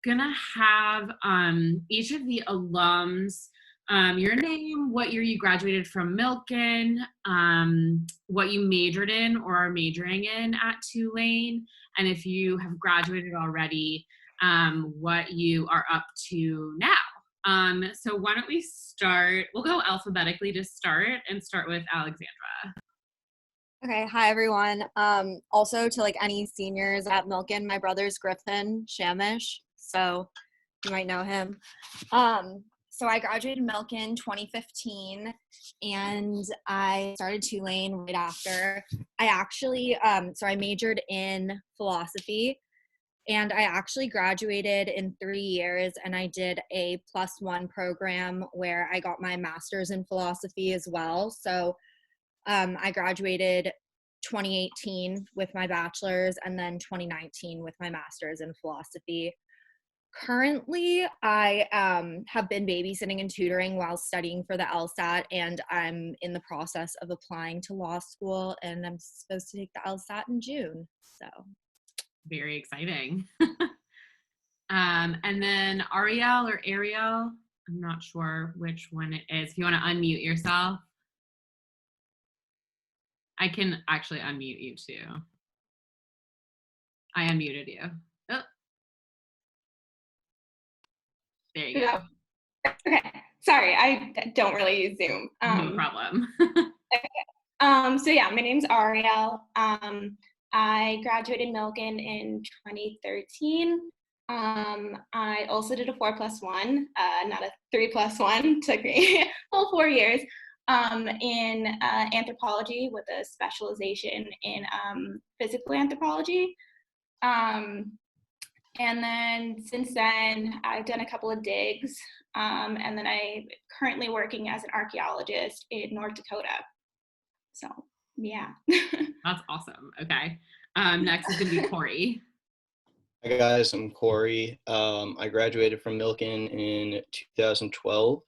gonna have each of the alums, your name, what year you graduated from Milken, what you majored in or are majoring in at Tulane, and if you have graduated already, what you are up to now. So why don't we start, we'll go alphabetically to start and start with Alexandra. Okay, hi everyone. Also to like any seniors at Milken, my brother's Griffin Shamish, so you might know him. So I graduated Milken 2015, and I started Tulane right after. I actually, so I majored in philosophy, and I actually graduated in 3 years, and I did a +1 program where I got my master's in philosophy as well. So I graduated 2018 with my bachelor's and then 2019 with my master's in philosophy. Currently, I have been babysitting and tutoring while studying for the LSAT, and I'm in the process of applying to law school, and I'm supposed to take the LSAT in June. So very exciting. And then Ariel or Ariel, I'm not sure which one it is. If you want to unmute yourself. I can actually unmute you too. I unmuted you. Oh. There you go. Okay. Sorry, I don't really use Zoom. No problem. Okay. So yeah, my name's Ariel. I graduated Milken in 2013. I also did a 4+1, not a 3+1. Took me full 4 years. In anthropology with a specialization in physical anthropology. And then since then, I've done a couple of digs, and then I'm currently working as an archaeologist in North Dakota. So, yeah. That's awesome. Okay. Next is going to be Cory. Hi guys, I'm Cory. I graduated from Milken in 2012.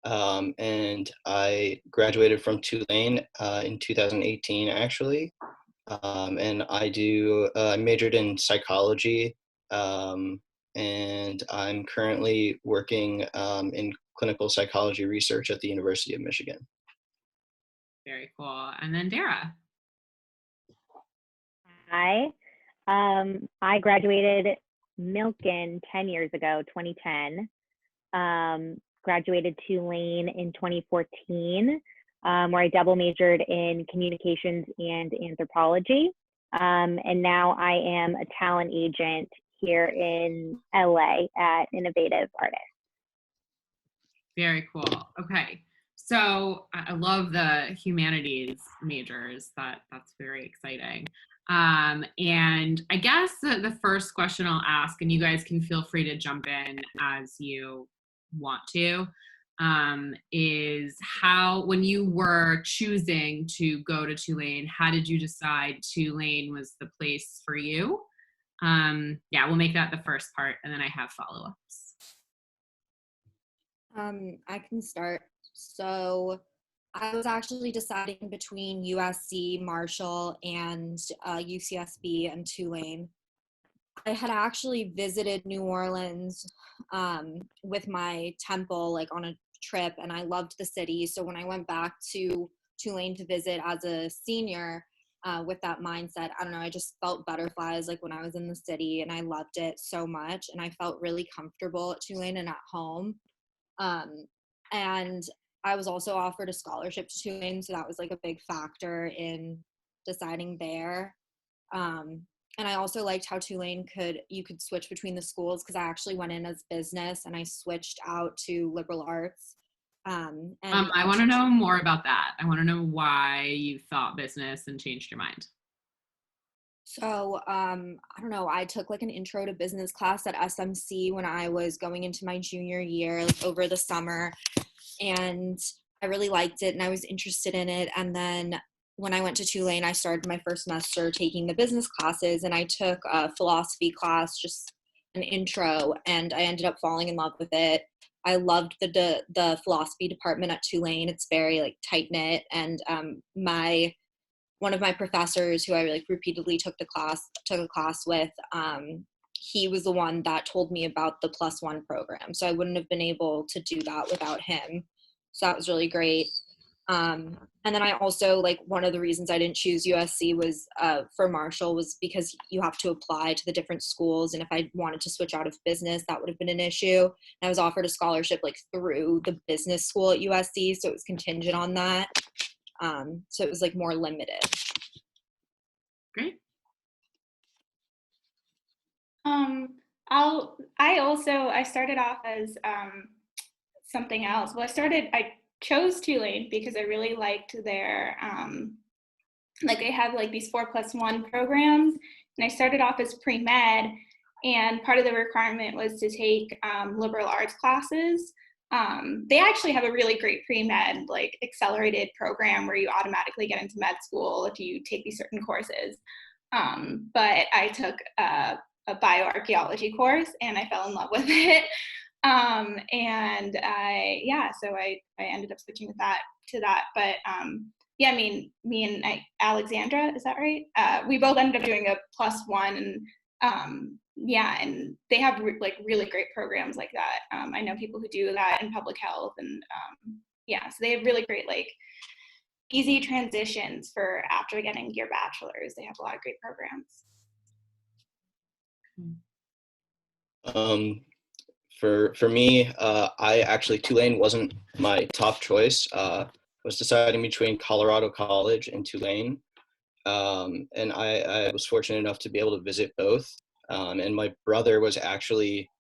And I graduated from Tulane in 2018, actually. And I majored in psychology, and I'm currently working in clinical psychology research at the University of Michigan. Very cool. And then Dara. Hi. I graduated Milken 10 years ago, 2010. Graduated Tulane in 2014, where I double majored in communications and anthropology. And now I am a talent agent here in LA at Innovative Artists. Very cool. Okay. So I love the humanities majors. That's very exciting. And I guess the first question I'll ask, and you guys can feel free to jump in as you want to, is how, when you were choosing to go to Tulane, how did you decide Tulane was the place for you? Yeah, we'll make that the first part, and then I have follow-ups. I can start. So I was actually deciding between USC, Marshall, and UCSB and Tulane. I had actually visited New Orleans with my temple, like on a trip, and I loved the city. So when I went back to Tulane to visit as a senior with that mindset, I don't know, I just felt butterflies like when I was in the city, and I loved it so much, and I felt really comfortable at Tulane and at home. And I was also offered a scholarship to Tulane, so that was like a big factor in deciding there. And I also liked how Tulane you could switch between the schools, because I actually went in as business and I switched out to liberal arts. And I want to know more about that. I want to know why you thought business and changed your mind. So, I don't know, I took like an intro to business class at SMC when I was going into my junior year, like over the summer, and I really liked it and I was interested in it. And then when I went to Tulane, I started my first semester taking the business classes, and I took a philosophy class, just an intro, and I ended up falling in love with it. I loved the philosophy department at Tulane. It's very like tight knit, and one of my professors who I like repeatedly took a class with, he was the one that told me about the +1 program. So I wouldn't have been able to do that without him. So that was really great. And then I also, like, one of the reasons I didn't choose USC was for Marshall was because you have to apply to the different schools. And if I wanted to switch out of business, that would have been an issue. And I was offered a scholarship like through the business school at USC. So it was contingent on that. So it was like more limited. Great. I started off as something else. Well, I chose Tulane because I really liked their, like they have like these 4+1 programs, and I started off as pre-med, and part of the requirement was to take liberal arts classes. They actually have a really great pre-med, like accelerated program where you automatically get into med school if you take these certain courses. But I took a bioarchaeology course and I fell in love with it. And so I ended up switching to that. But yeah, I mean, me and Alexandra, is that right? We both ended up doing a +1, and and they have really great programs like that. I know people who do that in public health, and so they have really great like easy transitions for after getting your bachelor's. They have a lot of great programs. For me, I actually, Tulane wasn't my top choice. Was deciding between Colorado College and Tulane. And I was fortunate enough to be able to visit both. And my brother was actually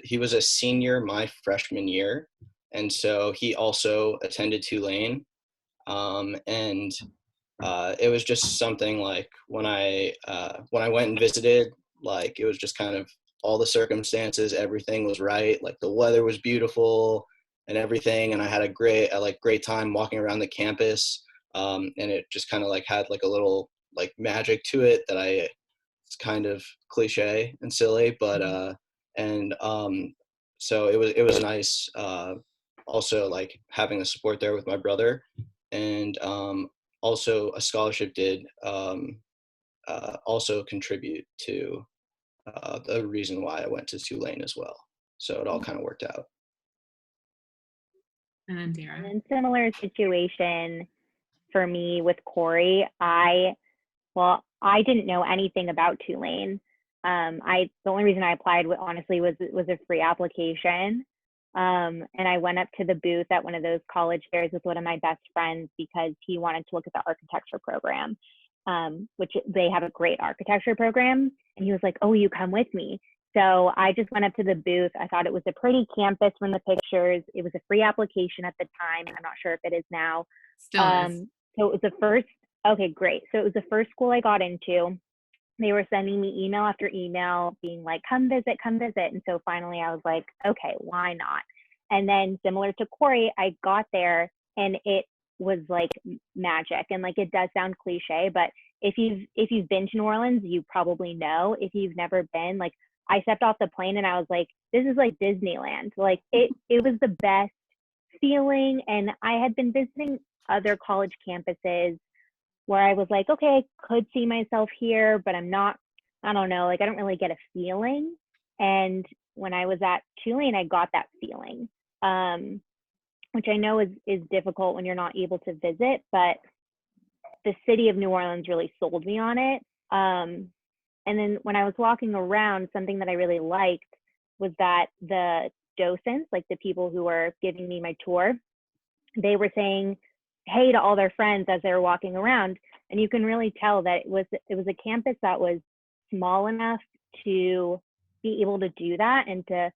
he was a senior my freshman year. And so he also attended Tulane. And it was just something like when I went and visited, like it was just kind of all the circumstances, everything was right. Like the weather was beautiful and everything. And I had a great time walking around the campus. And it just kind of like had like a little like magic to it that it's kind of cliche and silly, but so it was nice. Also like having the support there with my brother, and also a scholarship did also contribute to the reason why I went to Tulane as well. So it all kind of worked out. And then Dara. And then similar situation for me with Cory. I didn't know anything about Tulane. The only reason I applied honestly was a free application. And I went up to the booth at one of those college fairs with one of my best friends because he wanted to look at the architecture program, which they have a great architecture program. And he was like, "Oh, you come with me." So I just went up to the booth. I thought it was a pretty campus from the pictures. It was a free application at the time. I'm not sure if it is now. Still is. So it was okay, great. So it was the first school I got into. They were sending me email after email being like, come visit. And so finally I was like, okay, why not? And then similar to Cory, I got there and it was like magic. And like, it does sound cliche, but if you've been to New Orleans, you probably know. If you've never been, like, I stepped off the plane and I was like, this is like Disneyland. Like it was the best feeling. And I had been visiting other college campuses where I was like, okay, I could see myself here, but I'm not, I don't know, like I don't really get a feeling. And when I was at Tulane, I got that feeling, which I know is difficult when you're not able to visit, but the city of New Orleans really sold me on it. And then when I was walking around, something that I really liked was that the docents, like the people who were giving me my tour, they were saying hey to all their friends as they were walking around. And you can really tell that it was a campus that was small enough to be able to do that and to,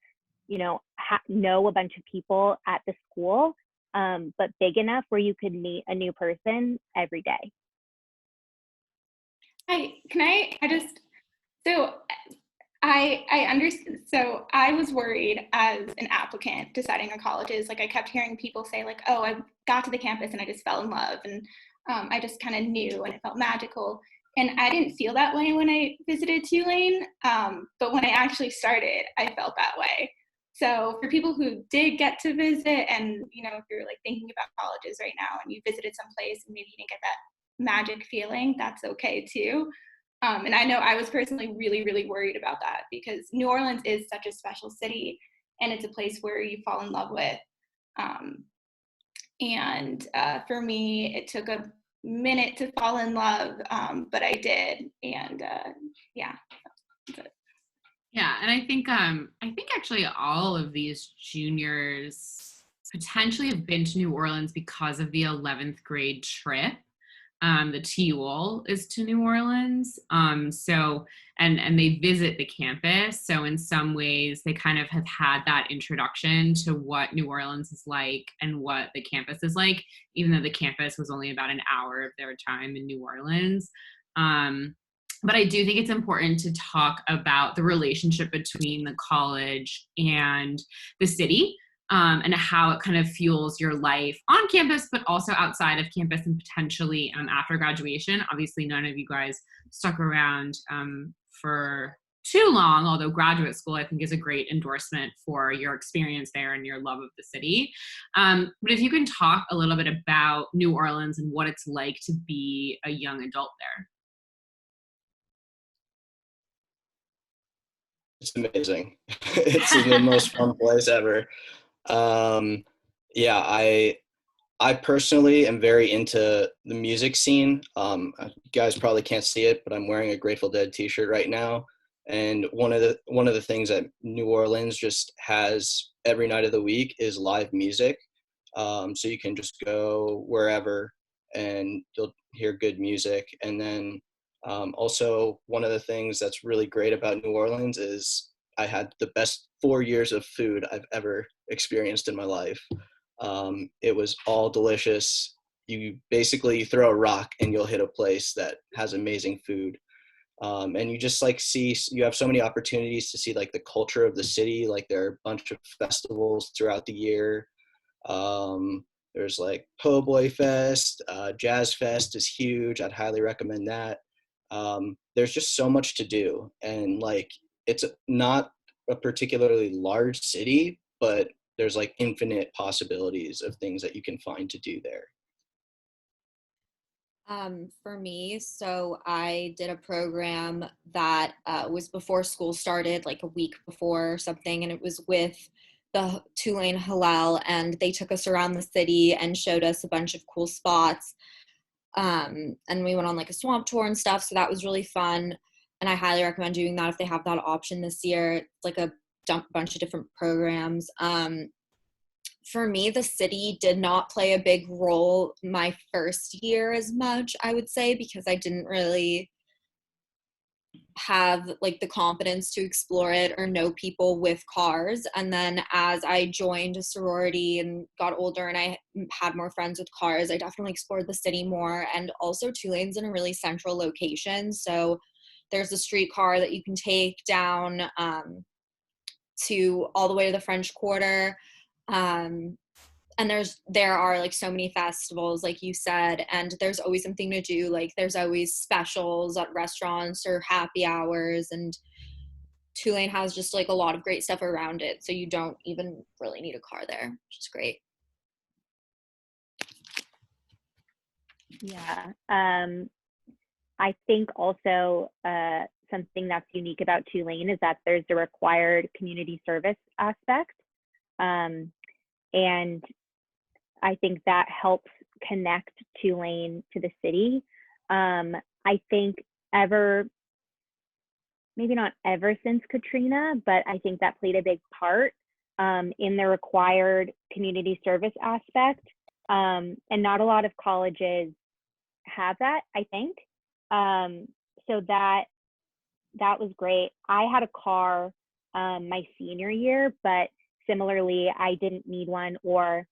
know a bunch of people at the school, but big enough where you could meet a new person every day. I understand. So I was worried as an applicant deciding on colleges. Like I kept hearing people say like, oh, I got to the campus and I just fell in love. And I just kind of knew and it felt magical. And I didn't feel that way when I visited Tulane. But when I actually started, I felt that way. So for people who did get to visit and, if you're like thinking about colleges right now and you visited some place and maybe you didn't get that magic feeling, that's okay too. And I know I was personally really, really worried about that because New Orleans is such a special city and it's a place where you fall in love with. For me, it took a minute to fall in love, but I did. And yeah. Yeah, and I think actually all of these juniors potentially have been to New Orleans because of the 11th grade trip. The TUL is to New Orleans. So and they visit the campus. So in some ways they kind of have had that introduction to what New Orleans is like and what the campus is like, even though the campus was only about an hour of their time in New Orleans. But I do think it's important to talk about the relationship between the college and the city, and how it kind of fuels your life on campus, but also outside of campus and potentially after graduation. Obviously, none of you guys stuck around for too long, although graduate school, I think, is a great endorsement for your experience there and your love of the city. But if you can talk a little bit about New Orleans and what it's like to be a young adult there. It's amazing. It's the most fun place ever. Yeah, I personally am very into the music scene. You guys probably can't see it, but I'm wearing a Grateful Dead t-shirt right now. And one of the things that New Orleans just has every night of the week is live music. So you can just go wherever and you'll hear good music. And then also one of the things that's really great about New Orleans is I had the best 4 years of food I've ever experienced in my life. It was all delicious. You basically throw a rock and you'll hit a place that has amazing food. And you just like you have so many opportunities to see like the culture of the city. Like there are a bunch of festivals throughout the year. There's like Po' Boy Fest, Jazz Fest is huge. I'd highly recommend that. There's just so much to do. And like, it's not a particularly large city, but there's like infinite possibilities of things that you can find to do there. For me, so I did a program that was before school started, like a week before or something, and it was with the Tulane Hillel, and they took us around the city and showed us a bunch of cool spots. And we went on like a swamp tour and stuff, so that was really fun. And I highly recommend doing that if they have that option this year. It's like a bunch of different programs. For me, the city did not play a big role my first year as much, I would say, because I didn't really have like the confidence to explore it or know people with cars. And then as I joined a sorority and got older and I had more friends with cars, I definitely explored the city more. And also Tulane's in a really central location. So there's a streetcar that you can take down to all the way to the French Quarter. And there are like so many festivals, like you said, and there's always something to do. Like there's always specials at restaurants or happy hours, and Tulane has just like a lot of great stuff around it, so you don't even really need a car there, which is great. Yeah. I think also something that's unique about Tulane is that there's a required community service aspect. And I think that helps connect Tulane to the city. I think maybe not ever since Katrina, but I think that played a big part in the required community service aspect. And not a lot of colleges have that, I think. So that was great. I had a car my senior year, but similarly, I didn't need one. Or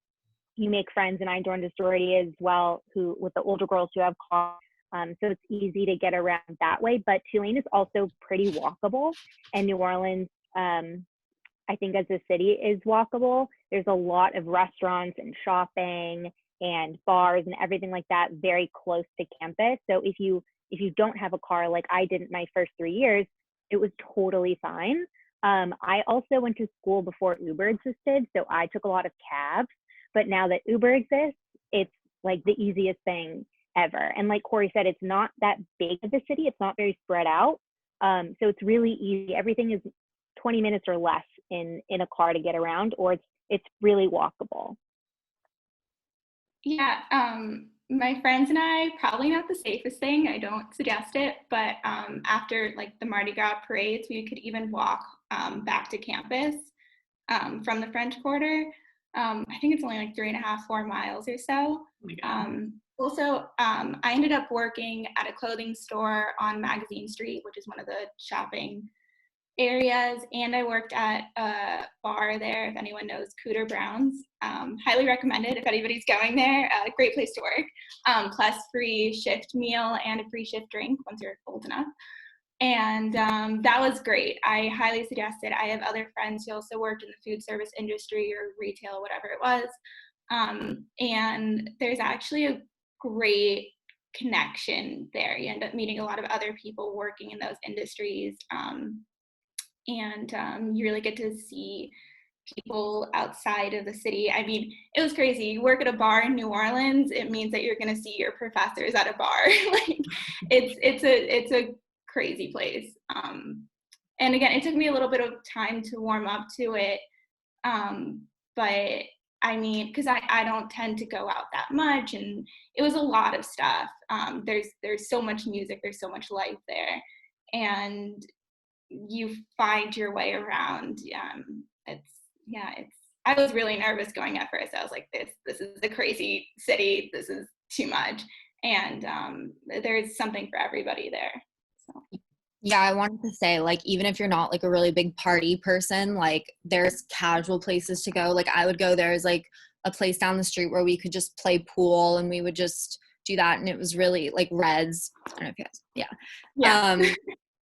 you make friends, and I joined a sorority as well with the older girls who have cars. So it's easy to get around that way. But Tulane is also pretty walkable, and New Orleans, I think as a city, is walkable. There's a lot of restaurants and shopping and bars and everything like that very close to campus. So if you don't have a car like I didn't my first 3 years, it was totally fine. I also went to school before Uber existed, so I took a lot of cabs. But now that Uber exists, it's like the easiest thing ever. And like Cory said, it's not that big of a city. It's not very spread out. So it's really easy. Everything is 20 minutes or less in a car to get around, or it's really walkable. Yeah, my friends and I, probably not the safest thing. I don't suggest it, but after like the Mardi Gras parades, we could even walk back to campus from the French Quarter. I think it's only like 3.5, 4 miles or so. I ended up working at a clothing store on Magazine Street, which is one of the shopping areas, and I worked at a bar there, if anyone knows Cooter Brown's. Highly recommended if anybody's going there. Great place to work, plus free shift meal and a free shift drink once you're old enough. And that was great. I highly suggest it. I have other friends who also worked in the food service industry or retail, whatever it was. And there's actually a great connection there. You end up meeting a lot of other people working in those industries. And you really get to see people outside of the city. I mean, it was crazy. You work at a bar in New Orleans, it means that you're going to see your professors at a bar. Like, it's a crazy place. And again, it took me a little bit of time to warm up to it. But I mean, because I don't tend to go out that much, and it was a lot of stuff. There's so much music, there's so much life there, and you find your way around. I was really nervous going at first. I was like, this is a crazy city, this is too much. And there's something for everybody there. So. Yeah, I wanted to say, like, even if you're not like a really big party person, like there's casual places to go. Like I would go, there's like a place down the street where we could just play pool, and we would just do that, and it was really like Reds. I don't know if you guys, yeah.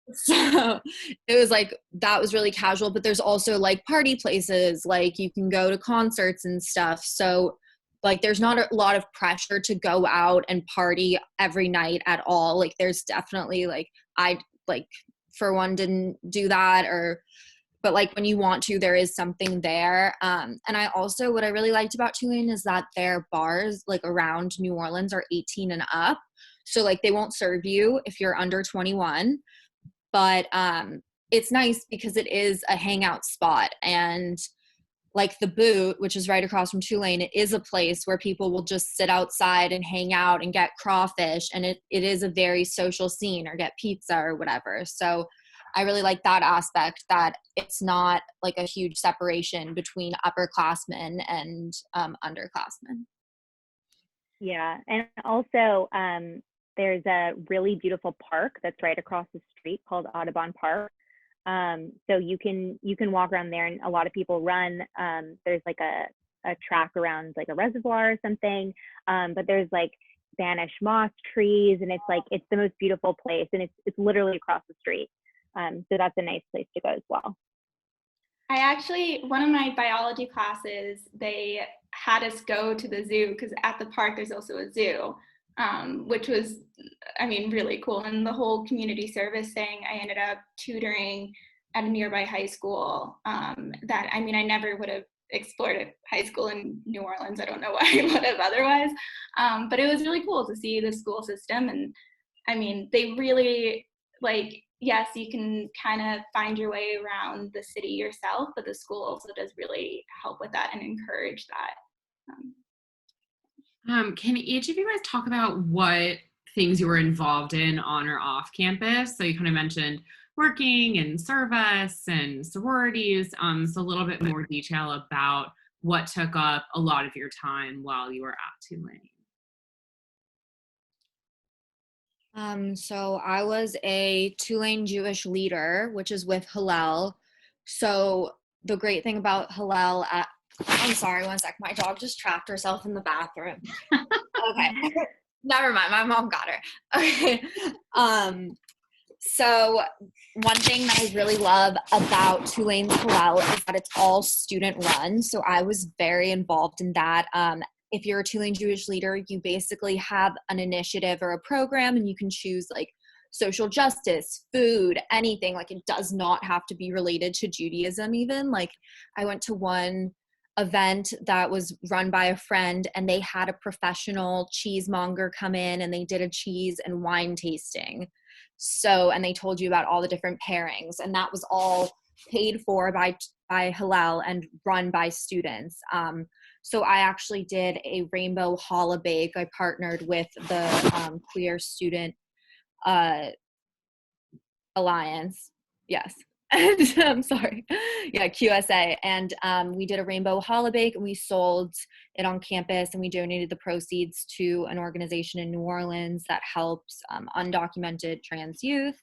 So it was like, that was really casual, but there's also like party places, like you can go to concerts and stuff. So like there's not a lot of pressure to go out and party every night at all. Like there's definitely like, I like for one didn't do that, but like when you want to, there is something there. And I also, what I really liked about Tulane is that their bars like around New Orleans are 18 and up. So like they won't serve you if you're under 21. But it's nice because it is a hangout spot. And like the Boot, which is right across from Tulane, it is a place where people will just sit outside and hang out and get crawfish. And it is a very social scene, or get pizza or whatever. So I really like that aspect, that it's not like a huge separation between upperclassmen and underclassmen. Yeah. And also, there's a really beautiful park that's right across the street called Audubon Park. So you can walk around there, and a lot of people run. There's like a track around like a reservoir or something. But there's like Spanish moss trees, and it's the most beautiful place, and it's literally across the street. So that's a nice place to go as well. One of my biology classes, they had us go to the zoo, because at the park there's also a zoo. Which was, I mean, really cool. And the whole community service thing, I ended up tutoring at a nearby high school that, I mean, I never would have explored a high school in New Orleans. I don't know why I would have otherwise. But it was really cool to see the school system. And I mean, they really, like, yes, you can kind of find your way around the city yourself, but the school also does really help with that and encourage that. Can each of you guys talk about what things you were involved in on or off campus? So you kind of mentioned working and service and sororities. So a little bit more detail about what took up a lot of your time while you were at Tulane. So I was a Tulane Jewish leader, which is with Hillel. So the great thing about Hillel I'm sorry, one sec. My dog just trapped herself in the bathroom. Okay. Never mind. My mom got her. Okay. So one thing that I really love about Tulane's Hillel is that it's all student run. So I was very involved in that. If you're a Tulane Jewish leader, you basically have an initiative or a program, and you can choose like social justice, food, anything. Like it does not have to be related to Judaism even. Like I went to one event that was run by a friend, and they had a professional cheesemonger come in and they did a cheese and wine tasting. So, and they told you about all the different pairings, and that was all paid for by Hillel and run by students. So I actually did a rainbow challah bake. I partnered with the Queer Student Alliance. Yes. And I'm sorry. Yeah, QSA. And we did a rainbow challah bake, and we sold it on campus, and we donated the proceeds to an organization in New Orleans that helps undocumented trans youth.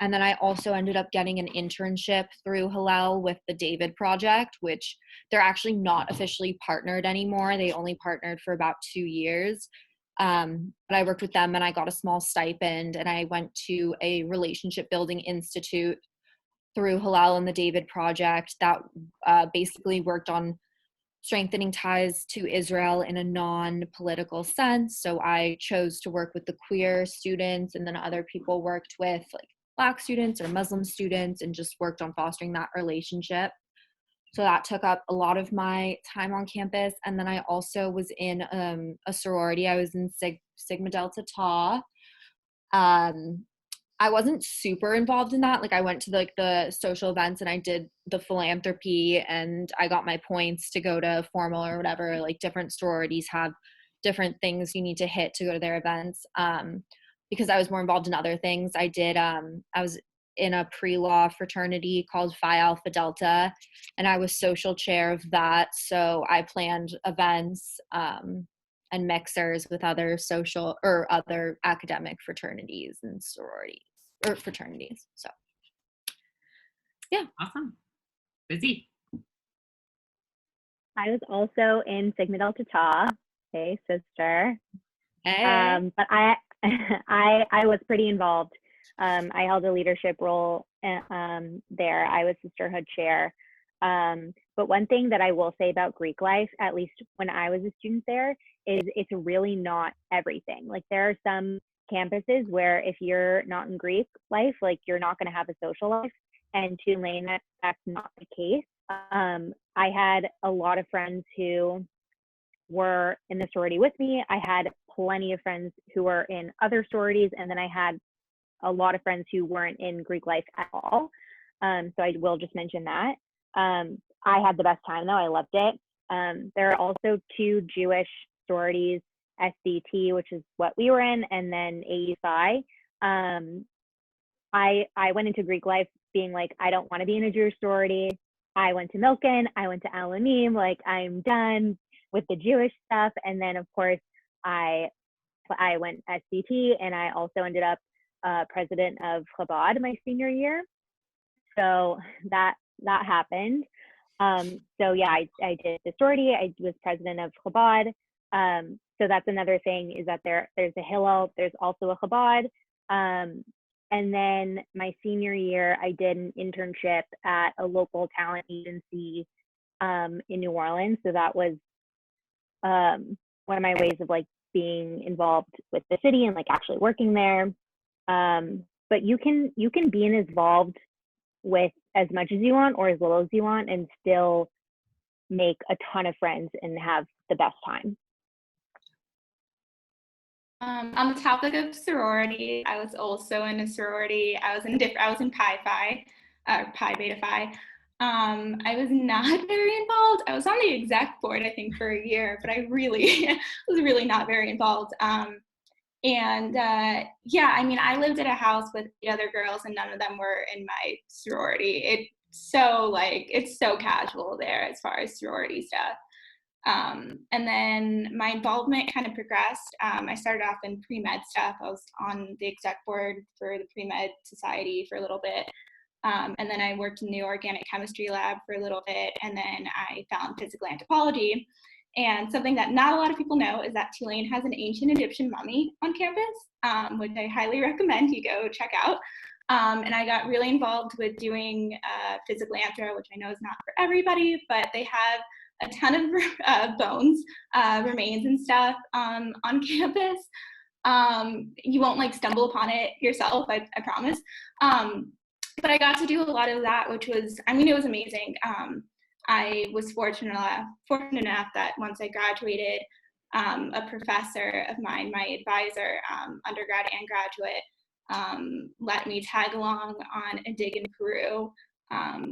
And then I also ended up getting an internship through Hillel with the David Project, which they're actually not officially partnered anymore. They only partnered for about 2 years. But I worked with them, and I got a small stipend, and I went to a relationship building institute through Hillel and the David Project that basically worked on strengthening ties to Israel in a non-political sense. So I chose to work with the queer students, and then other people worked with like Black students or Muslim students, and just worked on fostering that relationship. So that took up a lot of my time on campus. And then I also was in a sorority. I was in Sigma Delta Tau. I wasn't super involved in that. Like, I went to like the social events, and I did the philanthropy, and I got my points to go to formal or whatever. Like, different sororities have different things you need to hit to go to their events. Because I was more involved in other things. I was in a pre-law fraternity called Phi Alpha Delta, and I was social chair of that. So I planned events and mixers with other social or other academic fraternities and sororities or fraternities. So yeah. Awesome. Busy. I was also in Sigma Delta Tau. Hey, sister. Hey. But I was pretty involved. I held a leadership role there. I was sisterhood chair. But one thing that I will say about Greek life, at least when I was a student there, is it's really not everything. Like, there are some campuses where if you're not in Greek life, like, you're not going to have a social life. And Tulane, that's not the case. I had a lot of friends who were in the sorority with me. I had plenty of friends who were in other sororities, and then I had a lot of friends who weren't in Greek life at all. So I will just mention that. I had the best time, though. I loved it. There are also 2 Jewish sororities, SDT, which is what we were in, and then AE I went into Greek life being like, I don't want to be in a Jewish sorority. I went to Milken, I went to Alumni, like, I'm done with the Jewish stuff. And then, of course, I went SDT, and I also ended up president of Chabad my senior year. So that happened. So yeah, I did the sorority. I was president of Chabad. So that's another thing, is that there's a Hillel, there's also a Chabad. And then my senior year, I did an internship at a local talent agency in New Orleans. So that was one of my ways of like being involved with the city and like actually working there. But you can be involved with as much as you want or as little as you want, and still make a ton of friends and have the best time. On the topic of sorority, I was also in a sorority. I was in Pi Phi, Pi Beta Phi. I was not very involved. I was on the exec board, I think, for a year, but I really was really not very involved. Yeah, I mean, I lived at a house with 8 other girls, and none of them were in my sorority. It's so casual there as far as sorority stuff. And then my involvement kind of progressed. I started off in pre-med stuff. I was on the exec board for the pre-med society for a little bit. And then I worked in the organic chemistry lab for a little bit. And then I found physical anthropology. And something that not a lot of people know is that Tulane has an ancient Egyptian mummy on campus, which I highly recommend you go check out. And I got really involved with doing physical anthro, which I know is not for everybody, but they have a ton of bones, remains and stuff on campus. You won't like stumble upon it yourself, I promise. But I got to do a lot of that, which was, I mean, it was amazing. I was fortunate enough that once I graduated, a professor of mine, my advisor, undergrad and graduate, let me tag along on a dig in Peru,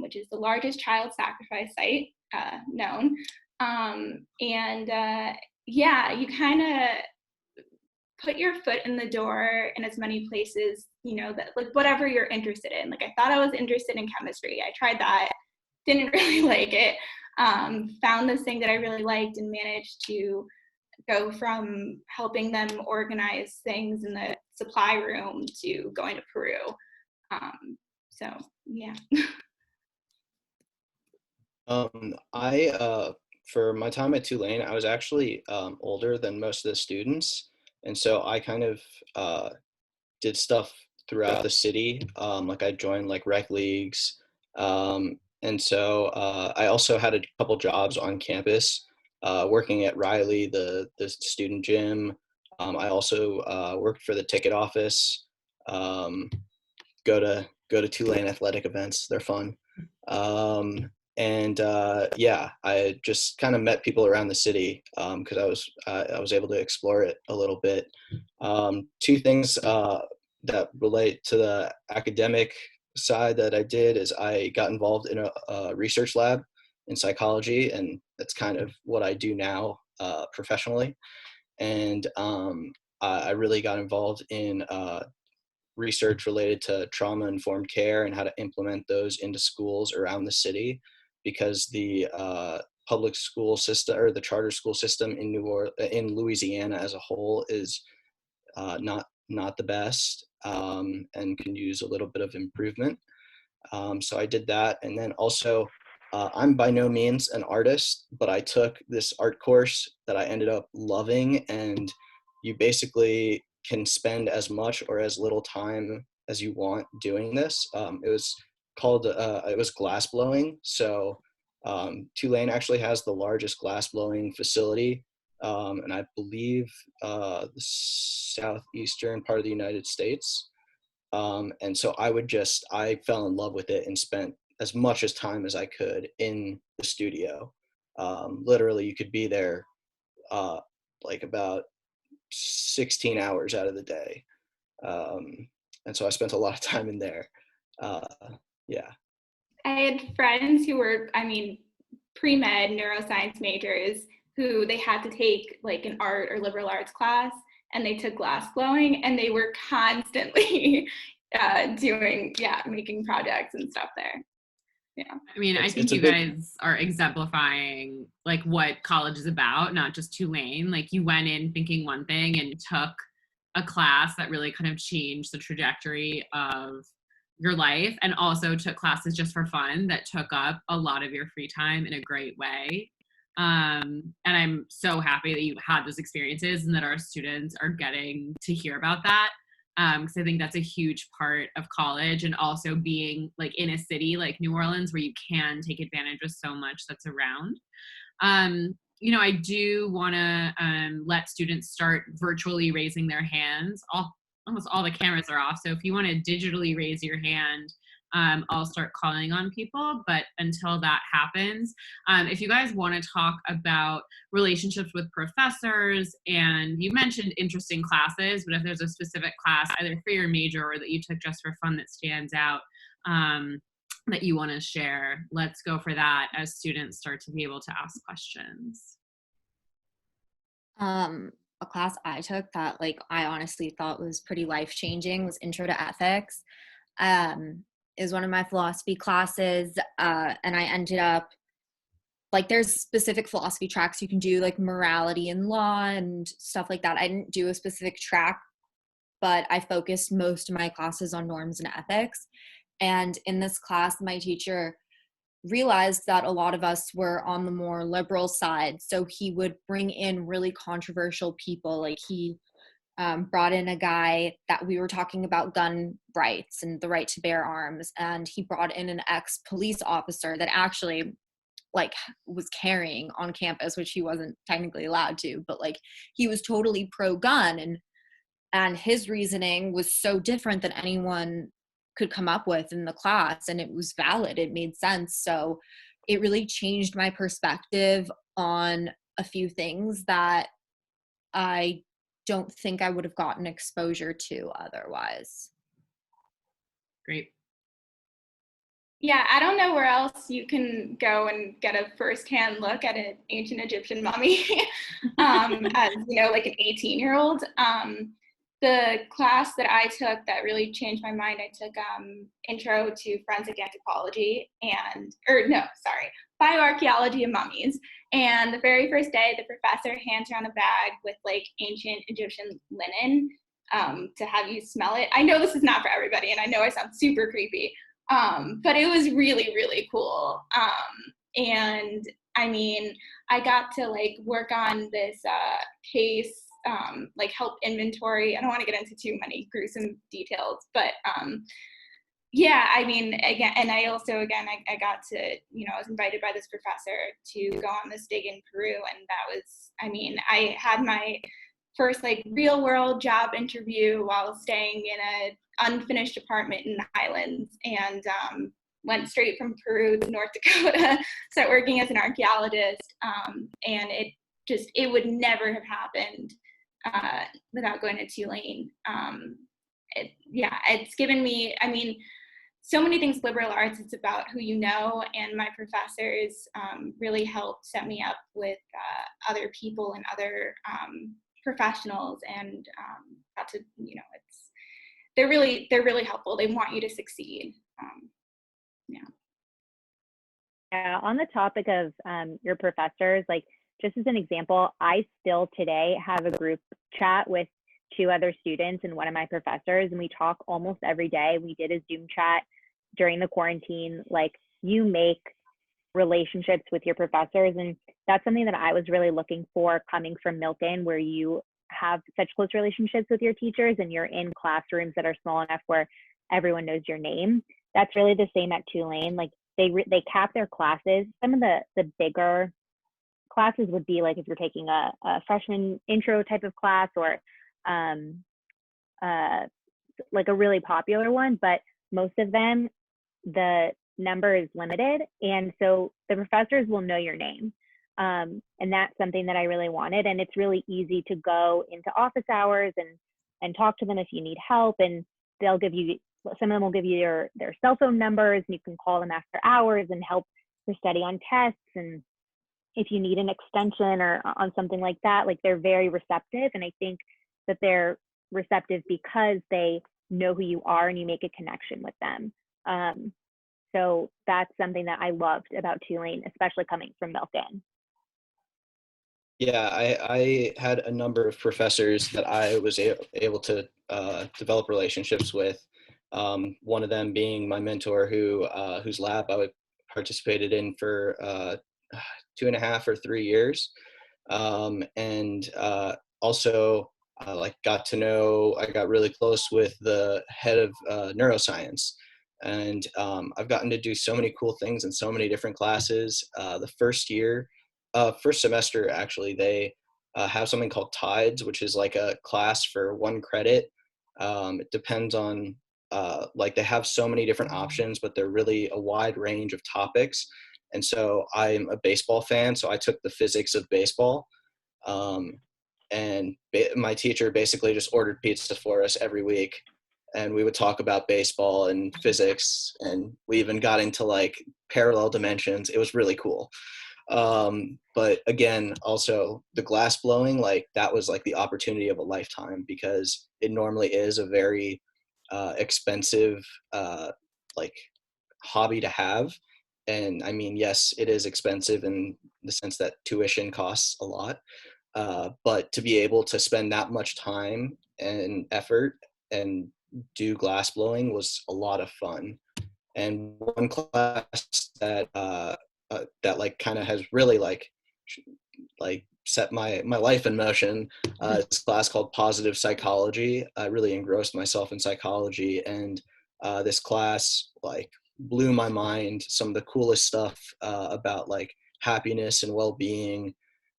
which is the largest child sacrifice site known. Yeah, you kind of put your foot in the door in as many places, you know, that like whatever you're interested in. Like I thought I was interested in chemistry. I tried that, didn't really like it. Found this thing that I really liked and managed to go from helping them organize things in the supply room to going to Peru. So yeah. For my time at Tulane, I was actually older than most of the students, and so I kind of did stuff throughout the city. Like I joined like rec leagues, and so I also had a couple jobs on campus, working at Riley, the student gym. I also worked for the ticket office. Um, go to Tulane athletic events. They're fun. Yeah, I just kind of met people around the city because I was able to explore it a little bit. Two things that relate to the academic side that I did is I got involved in a research lab in psychology, and that's kind of what I do now professionally. And I really got involved in research related to trauma-informed care and how to implement those into schools around the city, because the public school system or the charter school system in Louisiana as a whole is not the best, and can use a little bit of improvement. So I did that, and then also I'm by no means an artist, but I took this art course that I ended up loving, and you basically can spend as much or as little time as you want doing this. It was glass blowing. So Tulane actually has the largest glass blowing facility, and I believe the southeastern part of the United States. And so I fell in love with it and spent as much as time as I could in the studio. Literally, you could be there like about 16 hours out of the day. And so I spent a lot of time in there. Yeah. I had friends who were, pre-med neuroscience majors who they had to take like an art or liberal arts class, and they took glass blowing, and they were constantly making projects and stuff there. Yeah. I mean, I think you guys are exemplifying like what college is about, not just Tulane. Like you went in thinking one thing and took a class that really kind of changed the trajectory of your life, and also took classes just for fun that took up a lot of your free time in a great way. And I'm so happy that you had those experiences and that our students are getting to hear about that. Because I think that's a huge part of college, and also being like in a city like New Orleans where you can take advantage of so much that's around. I do want to let students start virtually raising their hands. Almost all the cameras are off, so if you want to digitally raise your hand, I'll start calling on people. But until that happens, if you guys want to talk about relationships with professors, and you mentioned interesting classes, but if there's a specific class either for your major or that you took just for fun that stands out, that you want to share, let's go for that as students start to be able to ask questions. A class I took that like I honestly thought was pretty life-changing was Intro to Ethics. Is one of my philosophy classes, and I ended up like there's specific philosophy tracks you can do, like morality and law and stuff like that. I didn't do a specific track, but I focused most of my classes on norms and ethics. And in this class, my teacher realized that a lot of us were on the more liberal side, so he would bring in really controversial people. Like he brought in a guy that we were talking about gun rights and the right to bear arms, and he brought in an ex-police officer that actually like was carrying on campus, which he wasn't technically allowed to, but like he was totally pro-gun, and his reasoning was so different than anyone could come up with in the class, and it was valid, it made sense. So it really changed my perspective on a few things that I don't think I would have gotten exposure to otherwise. Great. Yeah, I don't know where else you can go and get a firsthand look at an ancient Egyptian mummy as, like an 18-year-old. The class that I took that really changed my mind, I took Intro to Forensic Anthropology Bioarchaeology of Mummies. And the very first day, the professor hands around a bag with like ancient Egyptian linen to have you smell it. I know this is not for everybody, and I know I sound super creepy, but it was really, really cool. And I mean, I got to like work on this case, like help inventory. I don't want to get into too many gruesome details, but yeah, I mean, again, and I also, I got to, I was invited by this professor to go on this dig in Peru. And that was, I mean, I had my first like real world job interview while staying in an unfinished apartment in the Highlands, and went straight from Peru to North Dakota, start working as an archaeologist. And it would never have happened without going to Tulane. It's given me, I mean, so many things liberal arts, it's about who you know, and my professors really helped set me up with other people and other professionals, and got to, they're really helpful. They want you to succeed. Yeah, on the topic of your professors, like just as an example, I still today have a group chat with 2 other students and one of my professors, and we talk almost every day. We did a Zoom chat during the quarantine. Like, you make relationships with your professors, and that's something that I was really looking for coming from Milken, where you have such close relationships with your teachers and you're in classrooms that are small enough where everyone knows your name. That's really the same at Tulane. Like, they cap their classes. Some of the bigger classes would be like if you're taking a freshman intro type of class, or like a really popular one, but most of them, the number is limited, and so the professors will know your name. And that's something that I really wanted, and it's really easy to go into office hours and talk to them if you need help, and they'll give you, some of them will give you their cell phone numbers, and you can call them after hours and help your study on tests. And if you need an extension or on something like that, like, they're very receptive. And I think that they're receptive because they know who you are and you make a connection with them. So that's something that I loved about Tulane, especially coming from Milken. Yeah, I had a number of professors that I was able to develop relationships with. One of them being my mentor, whose lab I participated in for 2.5 or 3 years, and also I got really close with the head of neuroscience, and I've gotten to do so many cool things in so many different classes. The first semester, actually, they have something called Tides, which is like a class for 1 credit. It depends on, they have so many different options, but they're really a wide range of topics. And so I'm a baseball fan, so I took the physics of baseball. And my teacher basically just ordered pizza for us every week. And we would talk about baseball and physics, and we even got into like parallel dimensions. It was really cool. But again, also the glass blowing, like, that was like the opportunity of a lifetime, because it normally is a very expensive like hobby to have. And I mean, yes, it is expensive in the sense that tuition costs a lot, but to be able to spend that much time and effort and do glass blowing was a lot of fun. And one class that that like kind of has really like set my life in motion. This class called Positive Psychology. I really engrossed myself in psychology, and this class like blew my mind. Some of the coolest stuff about like happiness and well-being,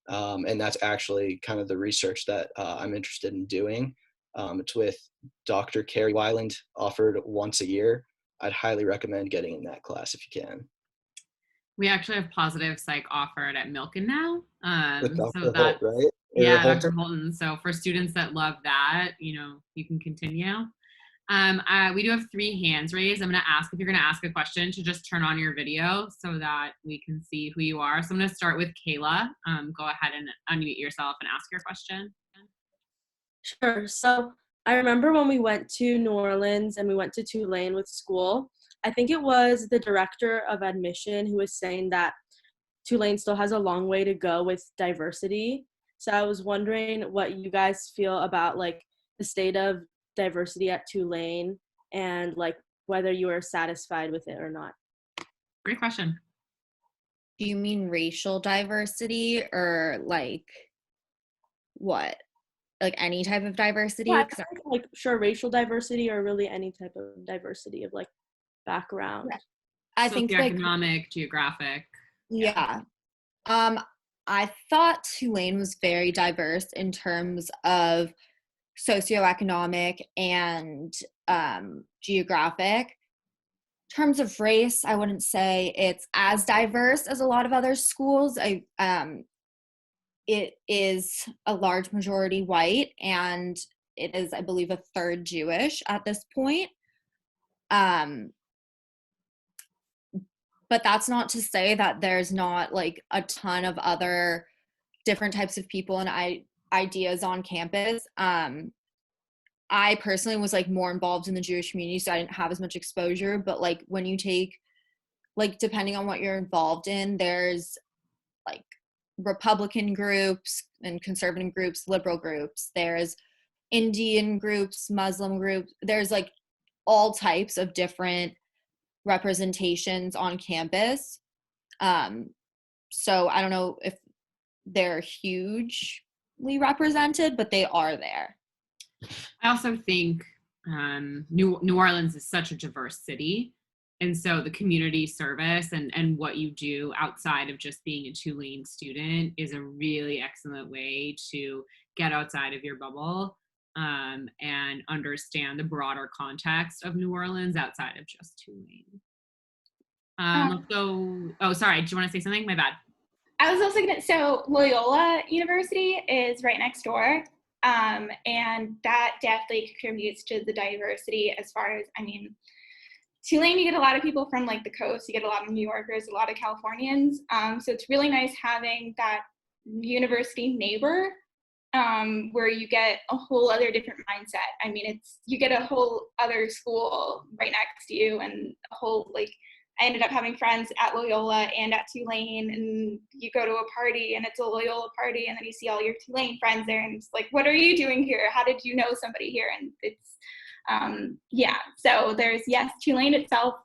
and that's actually kind of the research that I'm interested in doing. It's with Dr. Cory, offered once a year. I'd highly recommend getting in that class if you can. We actually have positive psych offered at Milken now. With So Dr. that, Holt, right? Or yeah, Holton? Dr. Holton. So for students that love that, you can continue. We do have 3 hands raised. I'm going to ask, if you're going to ask a question, to just turn on your video so that we can see who you are. So I'm going to start with Kayla. Go ahead and unmute yourself and ask your question. Sure. So I remember when we went to New Orleans and we went to Tulane with school, I think it was the director of admission who was saying that Tulane still has a long way to go with diversity. So I was wondering what you guys feel about like the state of diversity at Tulane and like whether you are satisfied with it or not. Great question. Do you mean racial diversity or like what? Like any type of diversity? Yeah, I 'Cause think, like sure, racial diversity or really any type of diversity of like background. I think like Socioeconomic, geographic. yeah. I thought Tulane was very diverse in terms of socioeconomic and geographic. In terms of race, I wouldn't say it's as diverse as a lot of other schools. It is a large majority white, and it is, I believe, a third Jewish at this point. But that's not to say that there's not like a ton of other different types of people and ideas on campus. I personally was like more involved in the Jewish community, so I didn't have as much exposure. But like when you take, like depending on what you're involved in, there's like Republican groups and conservative groups, liberal groups. There's Indian groups, Muslim groups. There's like all types of different representations on campus. So I don't know if they're hugely represented, but they are there. I also think New Orleans is such a diverse city. And so the community service and what you do outside of just being a Tulane student is a really excellent way to get outside of your bubble and understand the broader context of New Orleans outside of just Tulane. Let's go. Oh, sorry. Do you want to say something? My bad. I was also going to, so Loyola University is right next door. And that definitely contributes to the diversity as far as, I mean, Tulane, you get a lot of people from like the coast, you get a lot of New Yorkers, a lot of Californians. So it's really nice having that university neighbor where you get a whole other different mindset. I mean, you get a whole other school right next to you and a whole, like, I ended up having friends at Loyola and at Tulane, and you go to a party and it's a Loyola party and then you see all your Tulane friends there and it's like, what are you doing here? How did you know somebody here? And it's, yeah, so there's, yes, Tulane itself,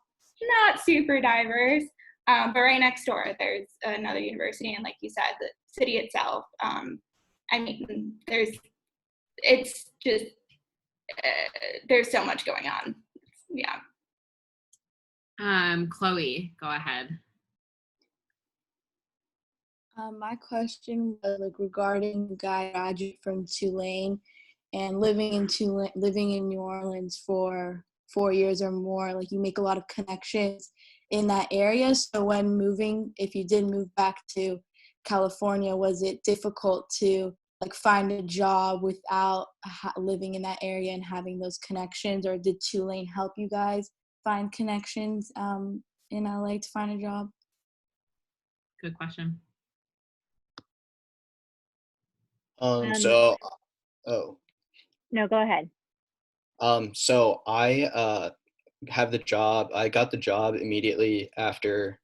not super diverse, but right next door, there's another university. And like you said, the city itself, I mean, it's just, there's so much going on. Yeah. Chloe, go ahead. My question was like regarding the guy graduate from Tulane and living in New Orleans for 4 years or more. Like you make a lot of connections in that area. So when moving, if you did move back to California, was it difficult to like find a job without living in that area and having those connections, or did Tulane help you guys find connections in LA to find a job? Good question. So, oh. No, go ahead. So I have the job. I got the job immediately after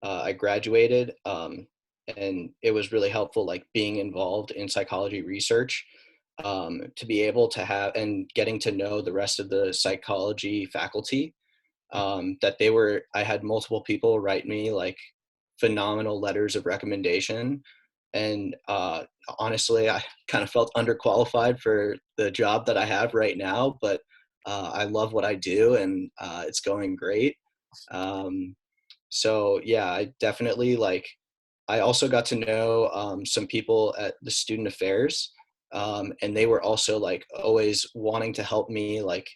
I graduated, and it was really helpful, like being involved in psychology research, to be able to have and getting to know the rest of the psychology faculty. I had multiple people write me like phenomenal letters of recommendation. And honestly, I kind of felt underqualified for the job that I have right now, but I love what I do and it's going great. So yeah, I definitely I also got to know some people at the student affairs, and they were also like always wanting to help me like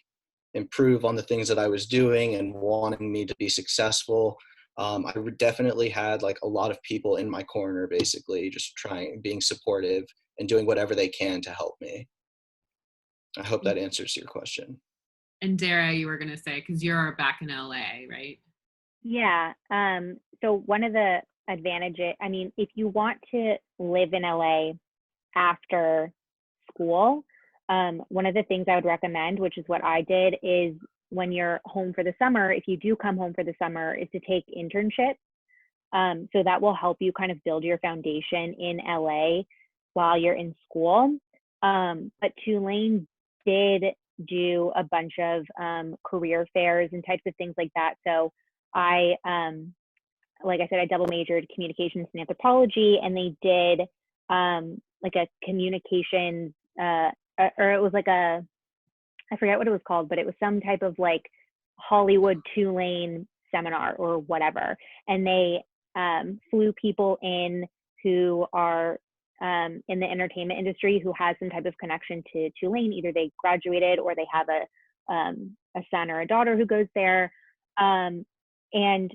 improve on the things that I was doing and wanting me to be successful. I would definitely had like a lot of people in my corner, basically just being supportive and doing whatever they can to help me. I hope that answers your question. And Dara, you were going to say, because you're back in LA, right? Yeah. So one of the advantages, I mean, if you want to live in LA after school, one of the things I would recommend, which is what I did, is when you're home for the summer, if you do come home for the summer, is to take internships. So that will help you kind of build your foundation in LA while you're in school. But Tulane did do a bunch of career fairs and types of things like that. So I, like I said, I double majored communications and anthropology, and they did like a communications, or it was like I forget what it was called, but it was some type of like Hollywood Tulane seminar or whatever. And they flew people in who are in the entertainment industry who has some type of connection to Tulane. Either they graduated or they have a son or a daughter who goes there. And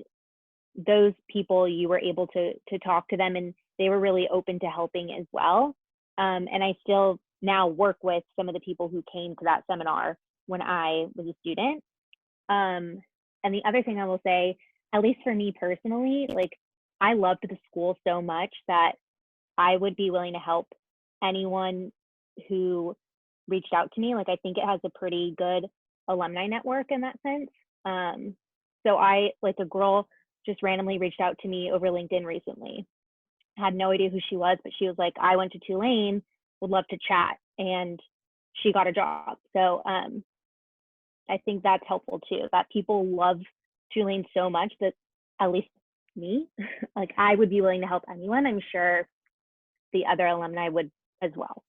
those people, you were able to talk to them, and they were really open to helping as well. And I still now work with some of the people who came to that seminar when I was a student. And the other thing I will say, at least for me personally, like I loved the school so much that I would be willing to help anyone who reached out to me. Like I think it has a pretty good alumni network in that sense. So like a girl just randomly reached out to me over LinkedIn recently. Had no idea who she was, but she was like, I went to Tulane, would love to chat, and she got a job. So I think that's helpful too, that people love Tulane so much that, at least me, like I would be willing to help anyone. I'm sure the other alumni would as well.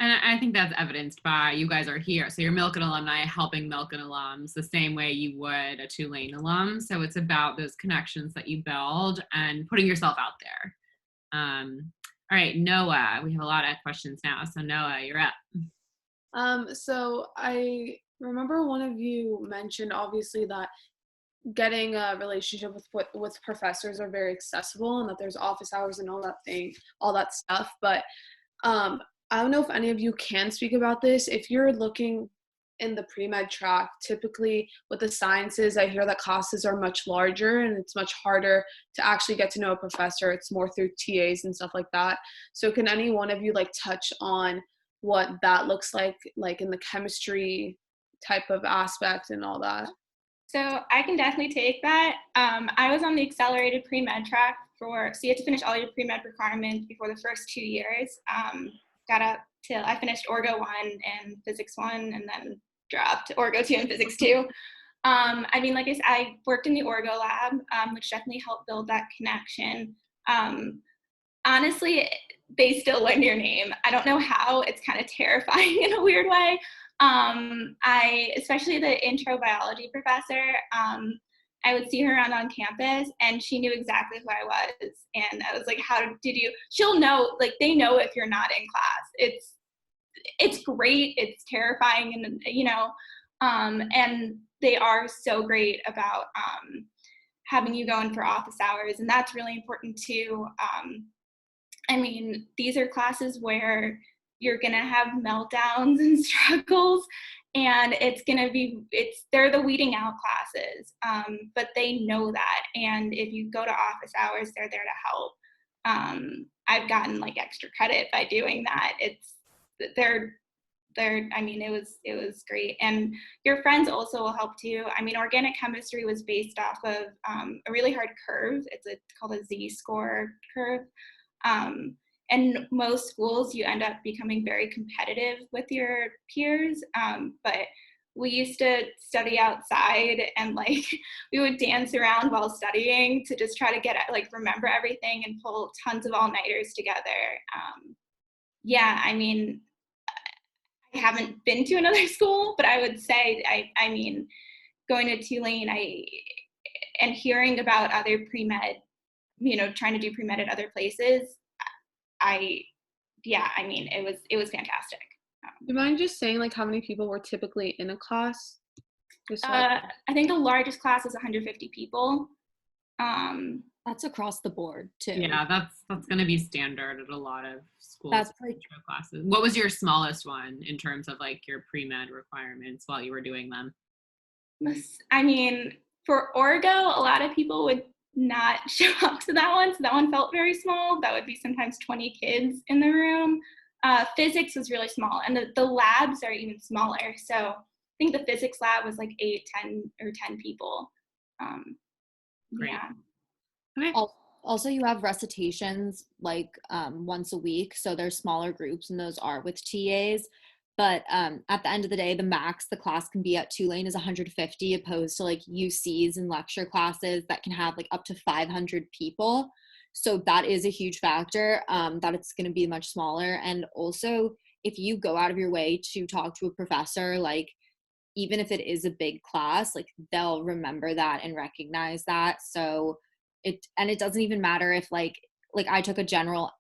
And I think that's evidenced by you guys are here. So you're Milken alumni helping Milken alums the same way you would a Tulane alum. So it's about those connections that you build and putting yourself out there. All right, Noah, we have a lot of questions now. So Noah, you're up. So I remember one of you mentioned obviously that getting a relationship with professors are very accessible, and that there's office hours and all that stuff. But I don't know if any of you can speak about this. If you're looking in the pre-med track, typically with the sciences, I hear that classes are much larger and it's much harder to actually get to know a professor. It's more through TAs and stuff like that. So can any one of you like touch on what that looks like in the chemistry type of aspect and all that? So I can definitely take that. I was on the accelerated pre-med track so you have to finish all your pre-med requirements before the first 2 years. Got up till I finished Orgo 1 and Physics 1, and then dropped Orgo 2 and Physics 2. I mean, like I said, I worked in the Orgo lab, which definitely helped build that connection. Honestly, they still learn your name. I don't know how. It's kind of terrifying in a weird way. Especially the intro biology professor, I would see her around on campus and she knew exactly who I was. And I was like, she'll know, like they know if you're not in class. It's great. It's terrifying. And, and they are so great about, having you go in for office hours. And that's really important too. I mean, these are classes where you're gonna have meltdowns and struggles, and they're the weeding out classes, but they know that. And if you go to office hours, they're there to help. I've gotten like extra credit by doing that. It was great. And your friends also will help too. I mean, organic chemistry was based off of a really hard curve. It's called a Z-score curve. And most schools, you end up becoming very competitive with your peers. But we used to study outside and like we would dance around while studying to just try to remember everything and pull tons of all-nighters together. I mean, I haven't been to another school, but I would say, I mean, going to Tulane, and hearing about other pre-med, trying to do pre-med at other places, it was fantastic. Do you mind just saying like how many people were typically in a class? I think the largest class was 150 people. That's across the board too. Yeah, that's going to be standard at a lot of schools. That's like intro classes. What was your smallest one in terms of like your pre-med requirements while you were doing them? I mean, for Orgo, a lot of people would not show up to that one, so that one felt very small. That would be sometimes 20 kids in the room. Physics was really small, and the labs are even smaller. So I think the physics lab was like 8, 10, or 10 people. Great. Yeah. Okay. also you have recitations like once a week, so there's smaller groups and those are with TAs. But at the end of the day, the max the class can be at Tulane is 150, opposed to like UCs and lecture classes that can have like up to 500 people. So that is a huge factor, that it's going to be much smaller. And also, if you go out of your way to talk to a professor, like even if it is a big class, like they'll remember that and recognize that. So it doesn't even matter if like I took a general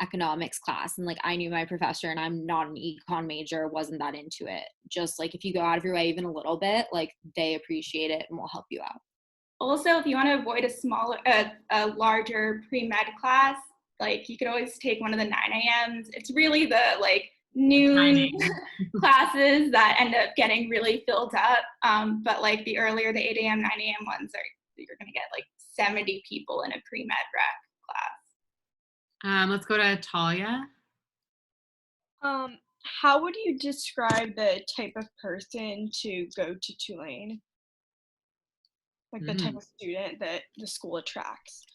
economics class and like I knew my professor and I'm not an econ major, wasn't that into it. Just like if you go out of your way even a little bit, like they appreciate it and will help you out. Also, if you want to avoid a larger pre-med class, like you could always take one of the 9 a.m.s. It's really the like noon classes that end up getting really filled up. But like the earlier the 8 a.m., 9 a.m. ones you're going to get like 70 people in a pre-med rec class. Let's go to Talia. How would you describe the type of person to go to Tulane? Like the type of student that the school attracts?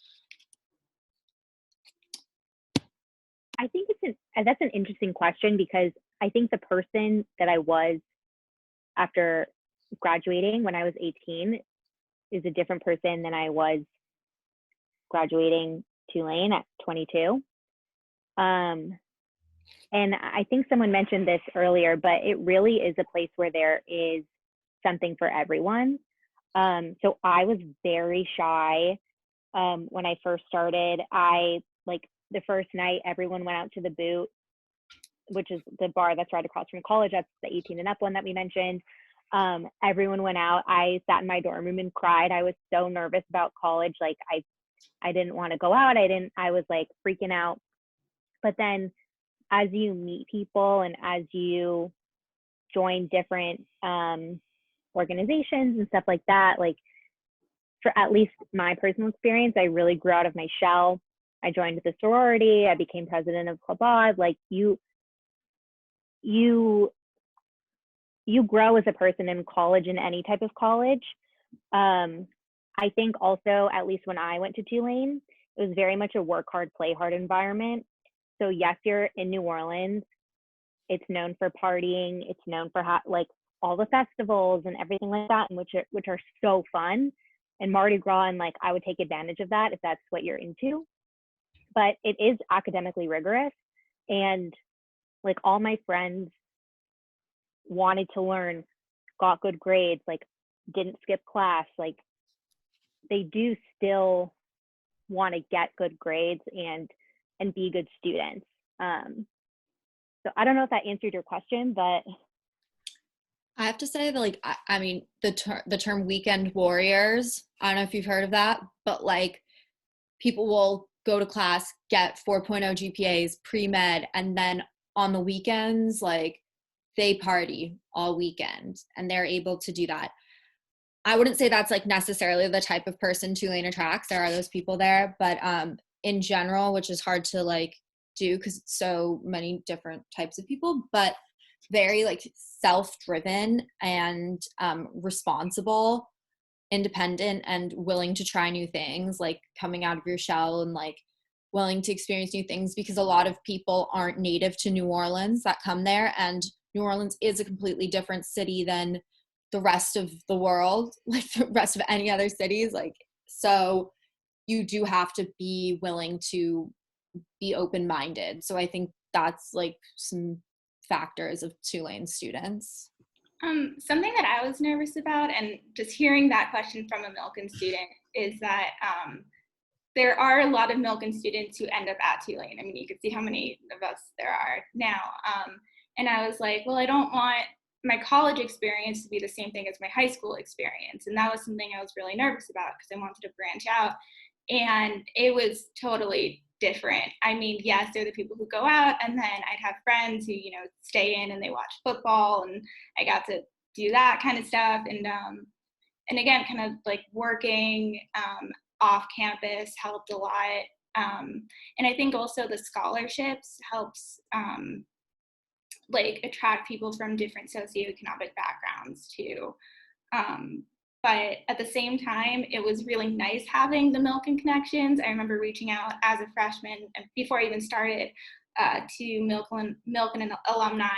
I think that's an interesting question, because I think the person that I was after graduating when I was 18 is a different person than I was graduating Tulane at 22. And I think someone mentioned this earlier, but it really is a place where there is something for everyone. So I was very shy when I first started. The first night, everyone went out to the Boot, which is the bar that's right across from college. That's the 18 and up one that we mentioned. Everyone went out. I sat in my dorm room and cried. I was so nervous about college. Like I didn't want to go out. I was like freaking out. But then as you meet people and as you join different organizations and stuff like that, like for at least my personal experience, I really grew out of my shell. I joined the sorority. I became president of Club Odd. Like you grow as a person in college, in any type of college. I think also, at least when I went to Tulane, it was very much a work hard, play hard environment. So yes, you're in New Orleans. It's known for partying. It's known for like all the festivals and everything like that, and which are so fun. And Mardi Gras, and like I would take advantage of that if that's what you're into. But it is academically rigorous, and like all my friends wanted to learn, got good grades, like didn't skip class. Like they do still want to get good grades and be good students. So I don't know if that answered your question, but I have to say that, like, I mean, the term weekend warriors, I don't know if you've heard of that, but like people will go to class, get 4.0 GPAs, pre-med, and then on the weekends, like they party all weekend and they're able to do that. I wouldn't say that's like necessarily the type of person Tulane attracts. There are those people there, but in general, which is hard to like do because it's so many different types of people, but very like self-driven and responsible, independent, and willing to try new things, like coming out of your shell and like willing to experience new things, because a lot of people aren't native to New Orleans that come there, and New Orleans is a completely different city than the rest of the world, like the rest of any other cities. Like, so you do have to be willing to be open-minded. So I think that's like some factors of Tulane students. Something that I was nervous about, and just hearing that question from a Milken student, is that there are a lot of Milken students who end up at Tulane. I mean, you could see how many of us there are now. And I was like, well, I don't want my college experience to be the same thing as my high school experience. And that was something I was really nervous about because I wanted to branch out. And it was totally different. I mean, yes, there are the people who go out, and then I'd have friends who, stay in and they watch football, and I got to do that kind of stuff. And again, kind of like working off campus helped a lot. And I think also the scholarships helps like attract people from different socioeconomic backgrounds too. But at the same time, it was really nice having the Milken connections. I remember reaching out as a freshman before I even started to Milken Alumni,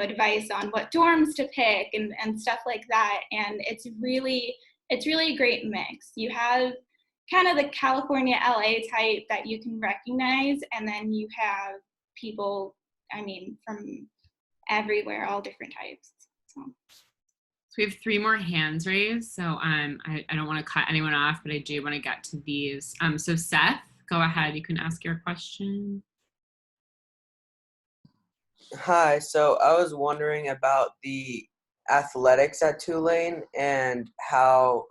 advice on what dorms to pick and stuff like that. And it's really a great mix. You have kind of the California LA type that you can recognize, and then you have people, from everywhere, all different types. So we have 3 more hands raised. So I don't want to cut anyone off, but I do want to get to these. So Seth, go ahead. You can ask your question. Hi, so I was wondering about the athletics at Tulane and how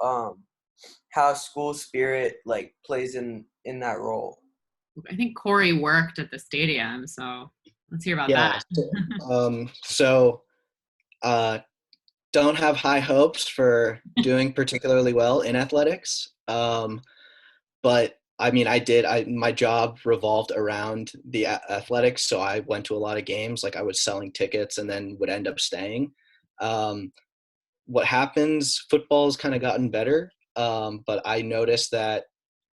school spirit like plays in that role. I think Cory worked at the stadium, so let's hear about that. Don't have high hopes for doing particularly well in athletics. But my job revolved around the athletics. So I went to a lot of games, like I was selling tickets and then would end up staying. What happens, football's kind of gotten better. But I noticed that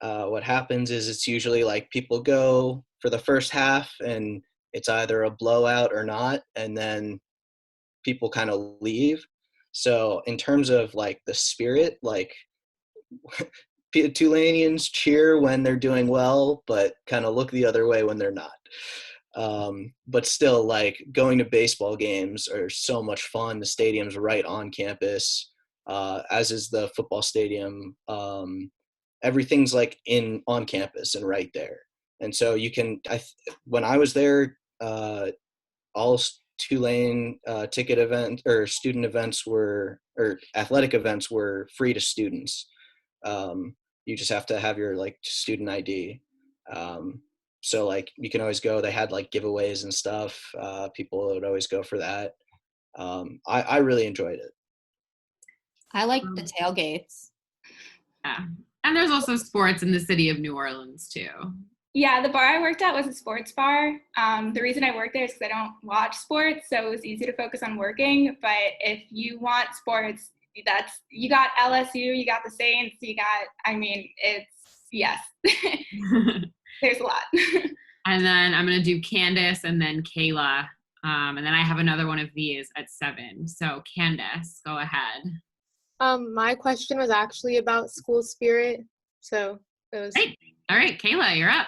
what happens is it's usually like people go for the first half and it's either a blowout or not. And then people kind of leave. So in terms of like the spirit, like Tulanians cheer when they're doing well, but kind of look the other way when they're not. But still, like going to baseball games are so much fun. The stadium's right on campus, as is the football stadium. Everything's like on campus and right there. And so you can, when I was there, all Tulane ticket event or student events or athletic events were free to students. You just have to have your like student ID. So like you can always go. They had like giveaways and stuff. People would always go for that. I really enjoyed it. I like the tailgates. Yeah. And there's also sports in the city of New Orleans too. Yeah, the bar I worked at was a sports bar. The reason I worked there is because I don't watch sports, so it was easy to focus on working. But if you want sports, you got LSU, you got the Saints, yes. There's a lot. And then I'm going to do Candace and then Kayla. And then I have another one of these at 7. So Candace, go ahead. My question was actually about school spirit. So it was Great. All right, Kayla, you're up.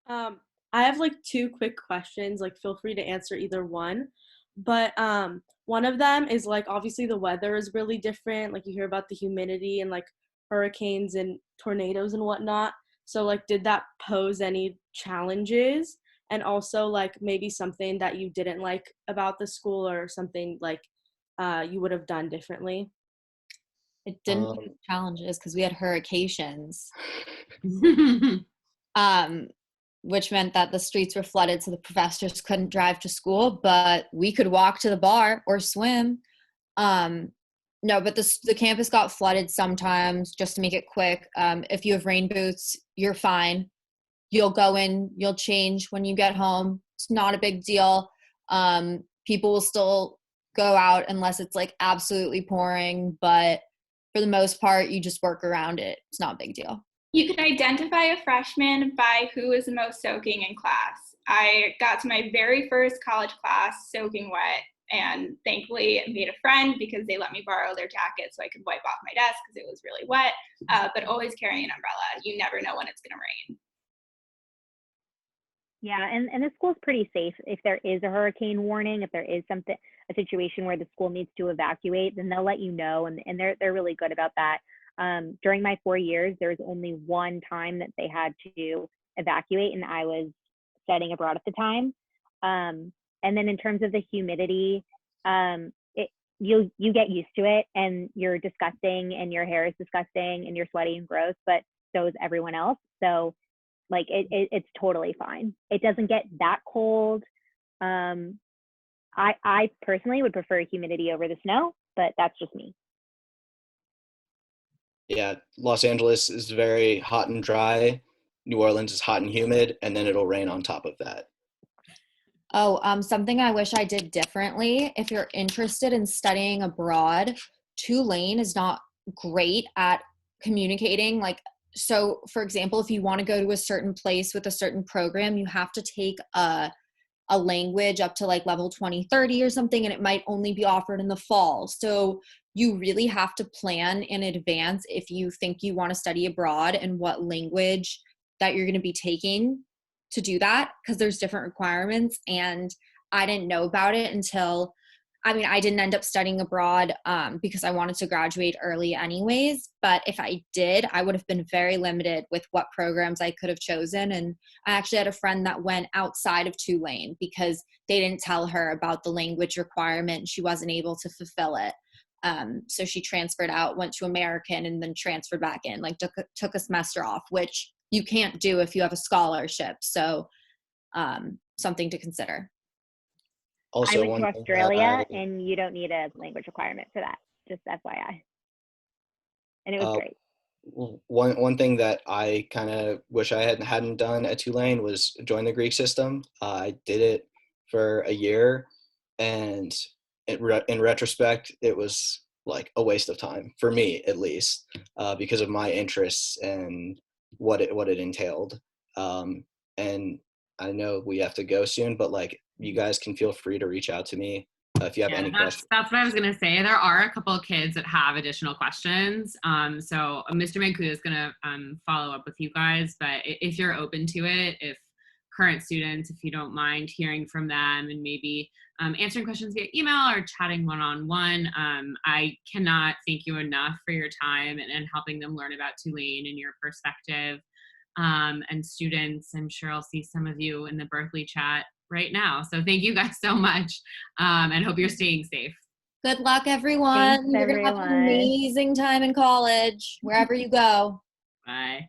I have like 2 quick questions, like feel free to answer either one. But one of them is like obviously the weather is really different. Like you hear about the humidity and like hurricanes and tornadoes and whatnot. So like did that pose any challenges? And also like maybe something that you didn't like about the school or something like you would have done differently? It didn't have challenges because we had hurricanes. Which meant that the streets were flooded so the professors couldn't drive to school, but we could walk to the bar or swim. No, but the campus got flooded sometimes. Just to make it quick, if you have rain boots, you're fine. You'll go in, you'll change when you get home. It's not a big deal. People will still go out unless it's like absolutely pouring, but for the most part, you just work around it. It's not a big deal. You can identify a freshman by who is the most soaking in class. I got to my very first college class soaking wet, and thankfully made a friend because they let me borrow their jacket so I could wipe off my desk because it was really wet, but always carry an umbrella. You never know when it's going to rain. Yeah, and the school's pretty safe. If there is a hurricane warning, if there is a situation where the school needs to evacuate, then they'll let you know, and they're really good about that. During my 4 years, there was only one time that they had to evacuate, and I was studying abroad at the time. And then in terms of the humidity, you get used to it, and you're disgusting, and your hair is disgusting, and you're sweaty and gross, but so is everyone else. So like it's totally fine. It doesn't get that cold. I personally would prefer humidity over the snow, but that's just me. Yeah, Los Angeles is very hot and dry. New Orleans is hot and humid, and then it'll rain on top of that. Oh, something I wish I did differently. If you're interested in studying abroad, Tulane is not great at communicating. Like, so for example, if you want to go to a certain place with a certain program, you have to take a language up to like level 20, 30 or something, and it might only be offered in the fall. So you really have to plan in advance if you think you want to study abroad and what language that you're going to be taking to do that, because there's different requirements. And I didn't know about it until, I mean, I didn't end up studying abroad because I wanted to graduate early anyways. But if I did, I would have been very limited with what programs I could have chosen. And I actually had a friend that went outside of Tulane because they didn't tell her about the language requirement, and she wasn't able to fulfill it. So she transferred out, went to American, and then transferred back in, like took a semester off, which you can't do if you have a scholarship. So something to consider. Also, I went to one thing Australia, and you don't need a language requirement for that. Just FYI. And it was great. One thing that I kind of wish I hadn't done at Tulane was join the Greek system. I did it for a year, and in retrospect, it was like a waste of time for me, at least, because of my interests and what it entailed. And I know we have to go soon, but like, you guys can feel free to reach out to me if you have any questions. That's what I was gonna say. There are a couple of kids that have additional questions. So Mr. Mancuda is gonna follow up with you guys, but if you're open to it, if current students, if you don't mind hearing from them and maybe answering questions via email or chatting one-on-one, I cannot thank you enough for your time and helping them learn about Tulane and your perspective. And students, I'm sure I'll see some of you in the Berkeley chat right now. So thank you guys so much, and hope you're staying safe. Good luck, everyone. Thanks, You're going to have an everyone. amazing time in college, wherever you go. Bye.